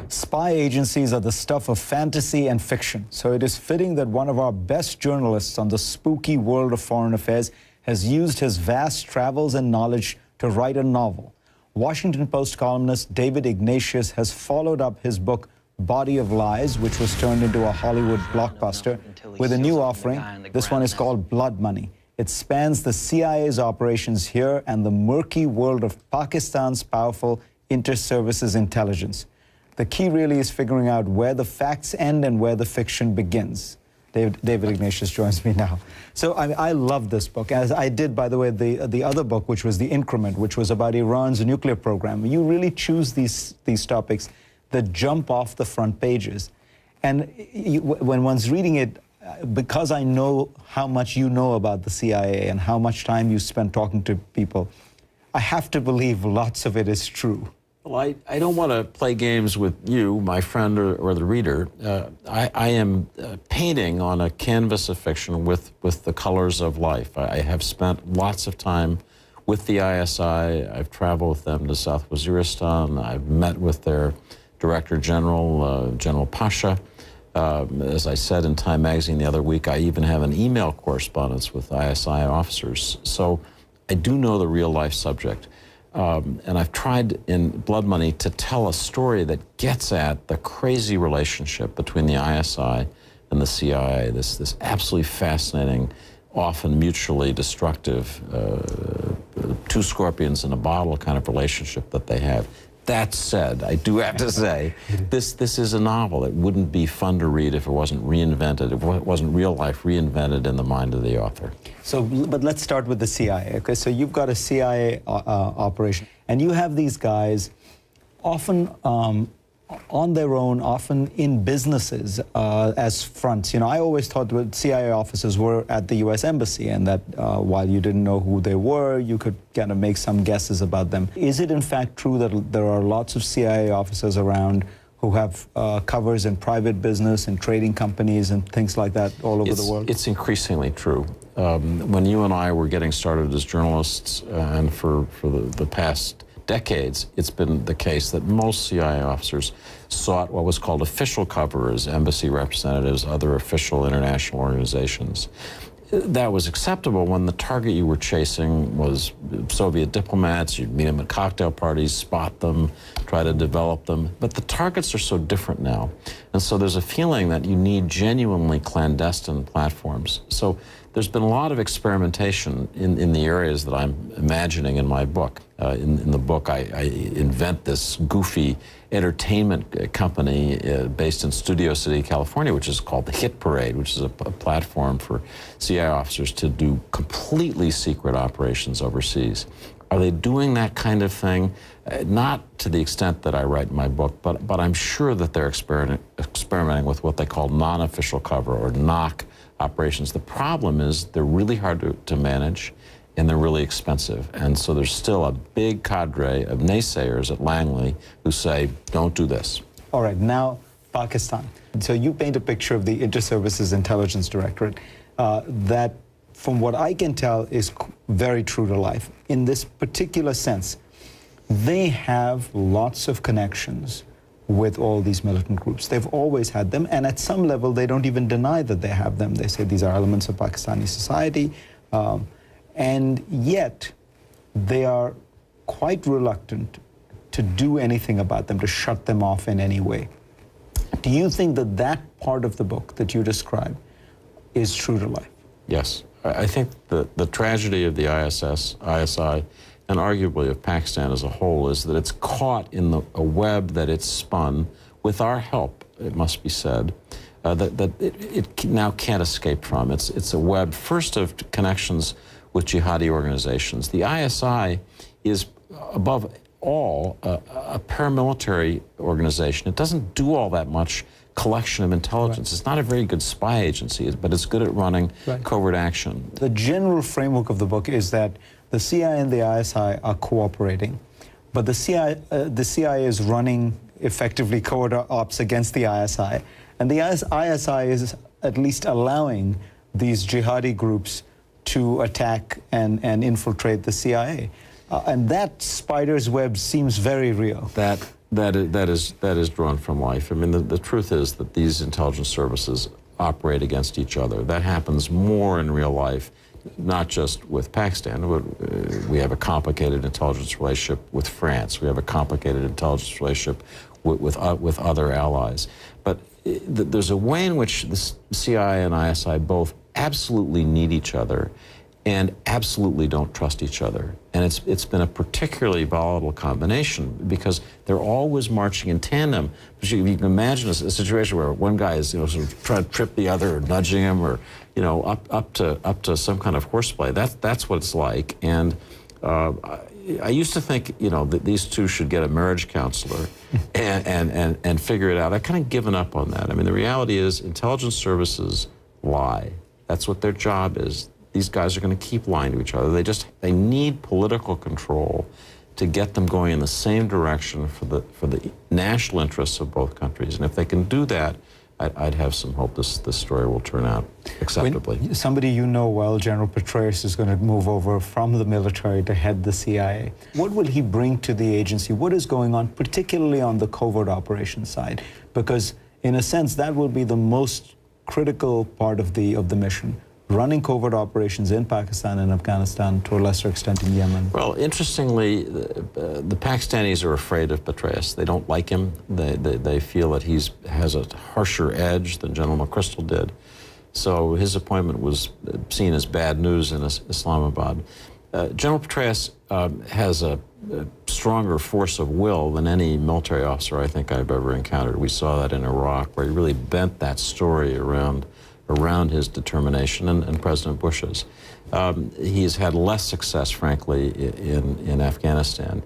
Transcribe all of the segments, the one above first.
Spy agencies are the stuff of fantasy and fiction, so it is fitting that one of our best journalists on the spooky world of foreign affairs has used his vast travels and knowledge to write a novel. Washington Post columnist David Ignatius has followed up his book Body of Lies, which was turned into a Hollywood blockbuster, with a new offering. This one is called Blood Money. It spans the CIA's operations here and the murky world of Pakistan's powerful inter-services intelligence. The key really is figuring out where the facts end and where the fiction begins. David Ignatius joins me now. So I love this book, as I did, by the way, the other book, which was The Increment, which was about Iran's nuclear program. You really choose these topics that jump off the front pages. And when one's reading it, because I know how much you know about the CIA and how much time you spend talking to people, I have to believe lots of it is true. Well, I don't want to play games with you, my friend, or the reader. I am painting on a canvas of fiction with the colors of life. I have spent lots of time with the ISI. I've traveled with them to South Waziristan. I've met with their Director General, General Pasha. As I said in Time magazine the other week, I even have an email correspondence with ISI officers. So I do know the real life subject. And I've tried in Blood Money to tell a story that gets at the crazy relationship between the ISI and the CIA, this absolutely fascinating, often mutually destructive, two scorpions in a bottle kind of relationship that they have. That said, I do have to say, this is a novel. It wouldn't be fun to read if it wasn't reinvented, if it wasn't real life reinvented in the mind of the author. So, but let's start with the CIA. Okay, so you've got a CIA operation, and you have these guys often on their own, often in businesses as fronts. You know, I always thought that CIA officers were at the U.S. Embassy, and that while you didn't know who they were, you could kind of make some guesses about them. Is it in fact true that there are lots of CIA officers around who have covers in private business and trading companies and things like that all over the world? It's increasingly true. When you and I were getting started as journalists, and for the past decades, it's been the case that most CIA officers sought what was called official cover as embassy representatives, other official international organizations. That was acceptable when the target you were chasing was Soviet diplomats. You'd meet them at cocktail parties, spot them, try to develop them. But the targets are so different now. And so there's a feeling that you need genuinely clandestine platforms. So there's been a lot of experimentation in the areas that I'm imagining in my book. In the book, I invent this goofy entertainment company based in Studio City, California, which is called the Hit Parade, which is a platform for CIA officers to do completely secret operations overseas. Are they doing that kind of thing? Not to the extent that I write in my book, but I'm sure that they're experimenting with what they call non-official cover, or NOC operations. The problem is they're really hard to manage, and they're really expensive. And so there's still a big cadre of naysayers at Langley who say, don't do this. All right, now Pakistan. So you paint a picture of the Inter-Services Intelligence Directorate that, from what I can tell, is very true to life. In this particular sense, they have lots of connections with all these militant groups. They've always had them, and at some level they don't even deny that they have them. They say these are elements of Pakistani society, and yet they are quite reluctant to do anything about them, to shut them off in any way. Do you think that that part of the book that you describe is true to life? Yes. I think the tragedy of the ISI, and arguably of Pakistan as a whole, is that it's caught in a web that it's spun, with our help, it must be said, that it now can't escape from. It's a web, first, of connections with jihadi organizations. The ISI is, above all, a paramilitary organization. It doesn't do all that much collection of intelligence. Right. It's not a very good spy agency, but it's good at running covert action. The general framework of the book is that the CIA and the ISI are cooperating, but the CIA is running effectively covert ops against the ISI, and the ISI is at least allowing these jihadi groups to attack and infiltrate the CIA. And that spider's web seems very real. That is drawn from life. I mean, the truth is that these intelligence services operate against each other. That happens more in real life, not just with Pakistan. We have a complicated intelligence relationship with France. We have a complicated intelligence relationship with other allies. But there's a way in which the CIA and ISI both absolutely need each other and absolutely don't trust each other. And it's been a particularly volatile combination because they're always marching in tandem. But you can imagine a situation where one guy is, sort of trying to trip the other or nudging him, or, up to some kind of horseplay. That's what it's like. And I used to think, that these two should get a marriage counselor and figure it out. I've kind of given up on that. I mean, the reality is intelligence services lie. That's what their job is. These guys are going to keep lying to each other. They need political control to get them going in the same direction for the national interests of both countries. And if they can do that, I'd have some hope this story will turn out acceptably. When somebody you know well, General Petraeus, is going to move over from the military to head the CIA. What will he bring to the agency? What is going on, particularly on the covert operations side? Because, in a sense, that will be the most critical part of the mission. Running covert operations in Pakistan and Afghanistan, to a lesser extent in Yemen. Well, interestingly, the Pakistanis are afraid of Petraeus. They don't like him. They feel that he has a harsher edge than General McChrystal did. So his appointment was seen as bad news in Islamabad. General Petraeus has a stronger force of will than any military officer I think I've ever encountered. We saw that in Iraq, where he really bent that story around his determination, and President Bush's. He's had less success, frankly, in Afghanistan.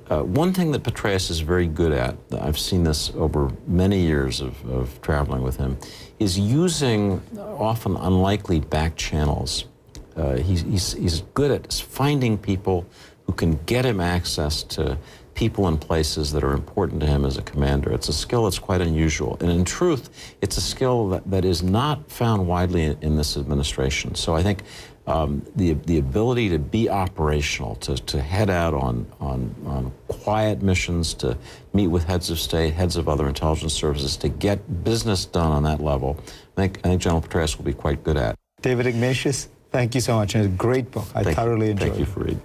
One thing that Petraeus is very good at, I've seen this over many years of traveling with him, is using often unlikely back channels. He's good at finding people who can get him access to people and places that are important to him as a commander. It's a skill that's quite unusual. And in truth, it's a skill that is not found widely in this administration. So I think the ability to be operational, to head out on quiet missions, to meet with heads of state, heads of other intelligence services, to get business done on that level, I think General Petraeus will be quite good at. David Ignatius, thank you so much. And it's a great book. I thoroughly enjoyed it. Thank you for reading.